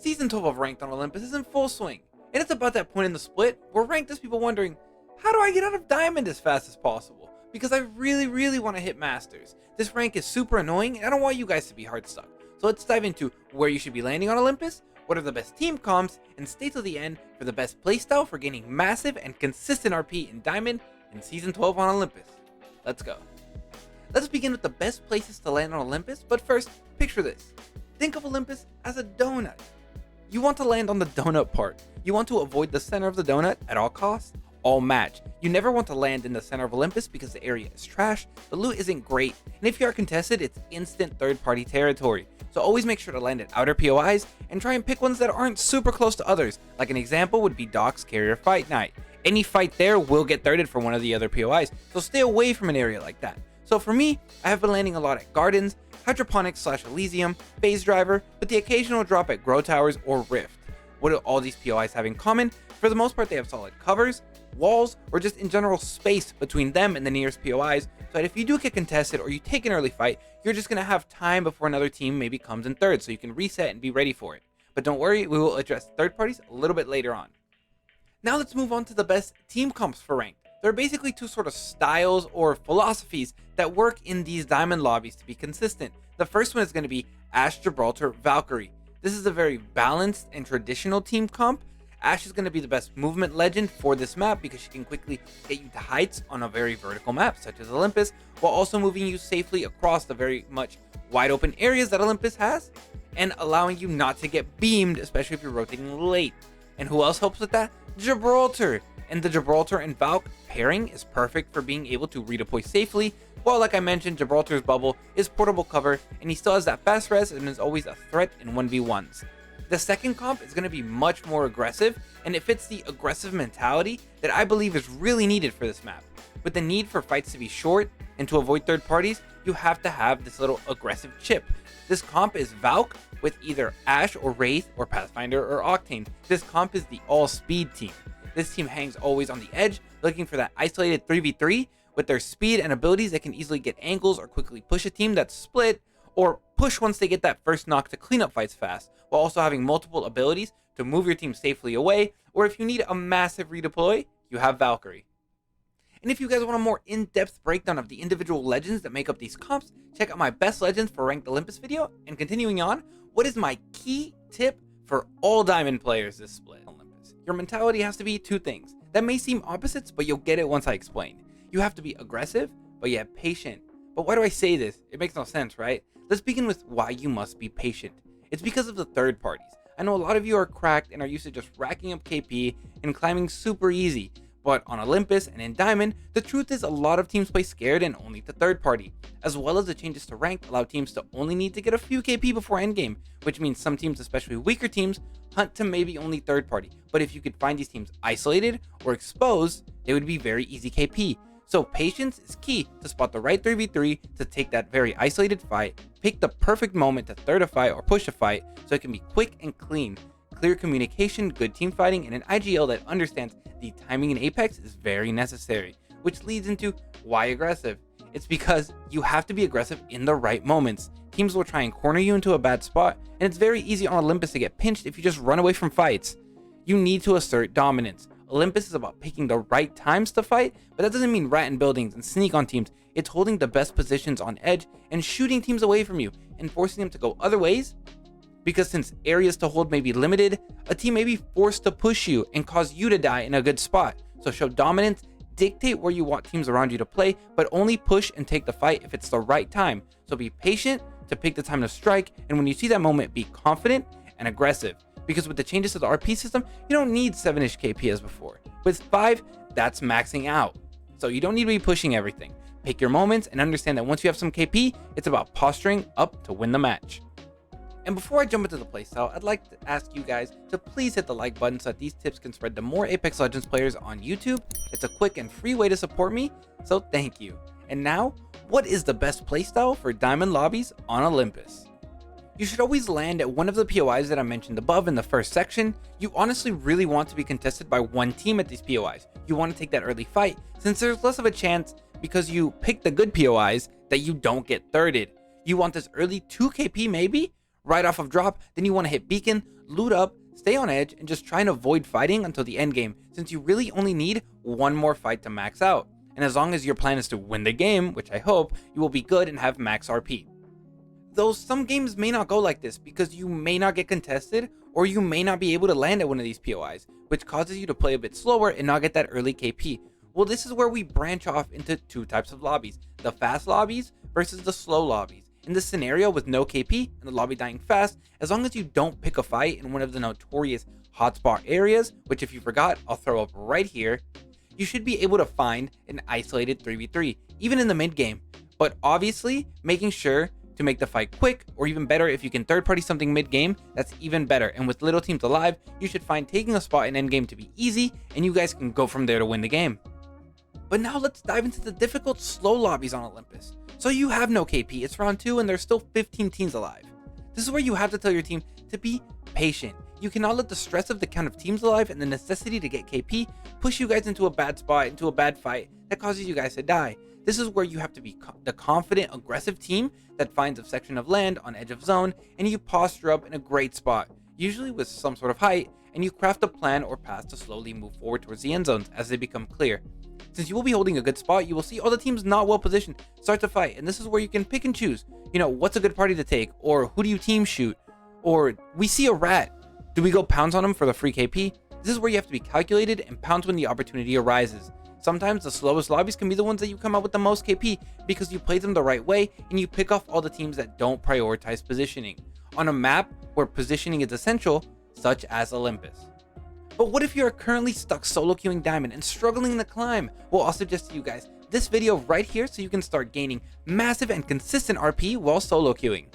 Season 12 of Ranked on Olympus is in full swing, and it's about that point in the split where Ranked has people wondering, how do I get out of Diamond as fast as possible? Because I really want to hit Masters. This rank is super annoying, and I don't want you guys to be hard stuck. So let's dive into where you should be landing on Olympus, what are the best team comps, and stay till the end for the best playstyle for gaining massive and consistent RP in Diamond in Season 12 on Olympus. Let's go. Let's begin with the best places to land on Olympus, but first, picture this. Think of Olympus as a donut. You want to land on the donut part. You want to avoid the center of the donut at all costs, all match. You never want to land in the center of Olympus because the area is trash, the loot isn't great, and if you are contested, it's instant third-party territory. So always make sure to land at outer POIs and try and pick ones that aren't super close to others. Like an example would be Doc's Carrier Fight Night. Any fight there will get thirded for one of the other POIs, so stay away from an area like that. So for me, I have been landing a lot at Gardens, Hydroponics/Elysium, Phase Driver, with the occasional drop at Grow Towers or Rift. What do all these POIs have in common? For the most part, they have solid covers, walls, or just in general space between them and the nearest POIs, so that if you do get contested or you take an early fight, you're just going to have time before another team maybe comes in third, so you can reset and be ready for it. But don't worry, we will address third parties a little bit later on. Now let's move on to the best team comps for Ranked. There are basically two sort of styles or philosophies that work in these Diamond lobbies to be consistent. The first one is going to be Ashe, Gibraltar, Valkyrie. This is a very balanced and traditional team comp. Ashe is going to be the best movement legend for this map because she can quickly get you to heights on a very vertical map such as Olympus, while also moving you safely across the very much wide open areas that Olympus has and allowing you not to get beamed, especially if you're rotating late. And who else helps with that? Gibraltar. And the Gibraltar and Valk pairing is perfect for being able to redeploy safely, while like I mentioned, Gibraltar's bubble is portable cover and he still has that fast res and is always a threat in 1v1s. The second comp is going to be much more aggressive, and it fits the aggressive mentality that I believe is really needed for this map. With the need for fights to be short and to avoid third parties, you have to have this little aggressive chip. This comp is Valk with either Ashe or Wraith or Pathfinder or Octane. This comp is the all speed team. This team hangs always on the edge, looking for that isolated 3v3. With their speed and abilities, they can easily get angles or quickly push a team that's split, or push once they get that first knock to clean up fights fast, while also having multiple abilities to move your team safely away, or if you need a massive redeploy, you have Valkyrie. And if you guys want a more in-depth breakdown of the individual legends that make up these comps, check out my best legends for Ranked Olympus video. And continuing on, what is my key tip for all Diamond players this split? Your mentality has to be two things that may seem opposites, but you'll get it once I explain. You have to be aggressive, but yet patient. But why do I say this? It makes no sense, right? Let's begin with why you must be patient. It's because of the third parties. I know a lot of you are cracked and are used to just racking up KP and climbing super easy. But on Olympus and in Diamond, the truth is a lot of teams play scared and only to third party, as well as the changes to Ranked allow teams to only need to get a few KP before endgame, which means some teams, especially weaker teams, hunt to maybe only third party. But if you could find these teams isolated or exposed, they would be very easy KP. So patience is key to spot the right 3v3 to take that very isolated fight, pick the perfect moment to third a fight or push a fight so it can be quick and clean. Clear communication, good team fighting, and an IGL that understands the timing in Apex is very necessary, which leads into why aggressive. It's because you have to be aggressive in the right moments. Teams will try and corner you into a bad spot, and it's very easy on Olympus to get pinched if you just run away from fights. You need to assert dominance. Olympus is about picking the right times to fight, but that doesn't mean rat in buildings and sneak on teams. It's holding the best positions on edge and shooting teams away from you and forcing them to go other ways. Because since areas to hold may be limited, a team may be forced to push you and cause you to die in a good spot. So show dominance, dictate where you want teams around you to play, but only push and take the fight if it's the right time. So be patient to pick the time to strike, and when you see that moment, be confident and aggressive. Because with the changes to the RP system, you don't need 7-ish KP as before. With 5, that's maxing out. So you don't need to be pushing everything. Pick your moments and understand that once you have some KP, it's about posturing up to win the match. And before I jump into the playstyle, I'd like to ask you guys to please hit the like button so that these tips can spread to more Apex Legends players on YouTube. It's a quick and free way to support me, so thank you. And now, what is the best playstyle for Diamond lobbies on Olympus? You should always land at one of the POIs that I mentioned above in the first section. You honestly really want to be contested by one team at these POIs. You want to take that early fight, since there's less of a chance because you pick the good POIs that you don't get thirded. You want this early 2 KP maybe, right off of drop, then you want to hit beacon, loot up, stay on edge, and just try and avoid fighting until the end game, since you really only need one more fight to max out. And as long as your plan is to win the game, which I hope, you will be good and have max RP. Though some games may not go like this because you may not get contested or you may not be able to land at one of these POIs, which causes you to play a bit slower and not get that early KP. Well, this is where we branch off into two types of lobbies, the fast lobbies versus the slow lobbies. In this scenario with no KP and the lobby dying fast, as long as you don't pick a fight in one of the notorious hotspot areas, which if you forgot, I'll throw up right here, you should be able to find an isolated 3v3, even in the mid game. But obviously, making sure to make the fight quick, or even better, if you can third party something mid game, that's even better. And with little teams alive, you should find taking a spot in end game to be easy, and you guys can go from there to win the game. But now let's dive into the difficult slow lobbies on Olympus. So you have no KP, it's round 2 and there's still 15 teams alive. This is where you have to tell your team to be patient. You cannot let the stress of the count of teams alive and the necessity to get KP push you guys into a bad spot, into a bad fight that causes you guys to die. This is where you have to be the confident, aggressive team that finds a section of land on edge of zone and you posture up in a great spot, usually with some sort of height, and you craft a plan or path to slowly move forward towards the end zones as they become clear. Since you will be holding a good spot, you will see all the teams not well positioned start to fight, and this is where you can pick and choose, what's a good party to take, or who do you team shoot, or we see a rat, do we go pounce on him for the free KP? This is where you have to be calculated and pounce when the opportunity arises. Sometimes the slowest lobbies can be the ones that you come out with the most KP because you play them the right way and you pick off all the teams that don't prioritize positioning on a map where positioning is essential, such as Olympus. But what if you're currently stuck solo queuing diamond and struggling to climb? Well, I'll suggest to you guys this video right here so you can start gaining massive and consistent RP while solo queuing.